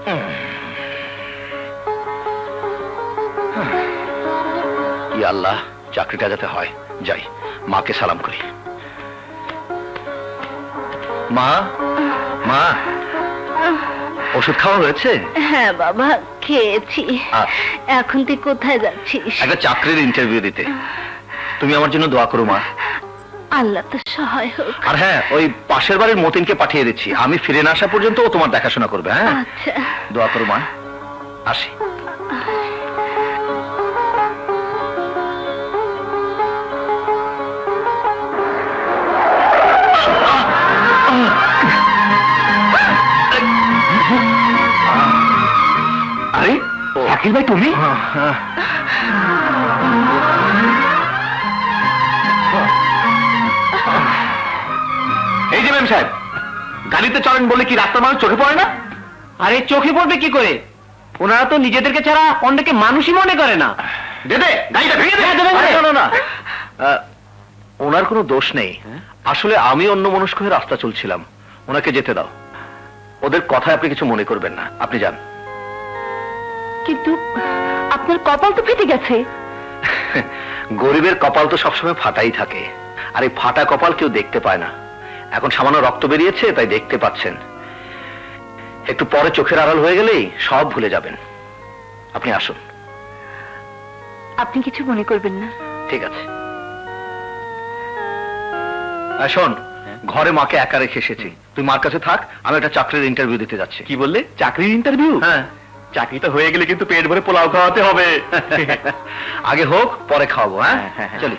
ইয়া আল্লাহ, চাকরিটা যাতে হয়। যাই, মাকে সালাম করি। মা, মা, ওষুধ খাওয়া হয়েছে? হ্যাঁ বাবা, খেয়েছি। আচ্ছা। এখন তুই কোথায় যাচ্ছিস? একটা চাকরির ইন্টারভিউ দিতে। তুমি আমার জন্য দোয়া করো মা। আল্লাহ তো সহায় হোক। আর হ্যাঁ, ওই পাশের বাড়ির মতিনকে পাঠিয়ে দিচ্ছি, আমি ফিরে না আসা পর্যন্ত ও তোমার দেখাশোনা করবে। হ্যাঁ, আচ্ছা। দোয়া করো মা। আসি। আরে শাকিল ভাই, তুমি? এই যে ম্যাম সাহেব, গাড়িতে চলেন বলে কি রাস্তার মানুষ চোখে পড়ে না? আরে চোখে পড়বে কি করে? ওনারা তো নিজেদেরকে ছাড়া অন্যকে মানুষই মনে করে না। দেবে গাড়িটা ভেঙে দেবে। না না, ওনার কোনো দোষ নেই। আসলে আমি অন্য মনস্ক হয়ে রাস্তা চলছিলাম। ওনাকে যেতে দাও। ওদের কথায় আপনি কিছু মনে করবেন না, আপনি যান। কিন্তু আপনার কপাল তো ফেটে গেছে। গরিবের কপাল তো সবসময় ফাটাই থাকে, আর এই ফাটা কপাল কেউ দেখতে পায় না। এখন সামান্য রক্ত বেরিয়েছে, তাই দেখতে পাচ্ছেন। একটু পরে চোখের আড়াল হয়ে গেলেই সব ভুলে যাবেন। আপনি আসুন। আপনি কিছু মনে করবেন না। ঠিক আছে। শোন, ঘরে মাকে একা রেখে এসেছি, তুই মার কাছে থাক, আমি একটা চাকরির ইন্টারভিউ দিতে যাচ্ছি। কি বললে? চাকরির ইন্টারভিউ? হ্যাঁ। চাকরিটা হয়ে গেলে কিন্তু পেট ভরে পোলাও খাওয়াতে হবে। আগে হোক, পরে খাওয়াবো। হ্যাঁ, হ্যাঁ, হ্যাঁ। চলি।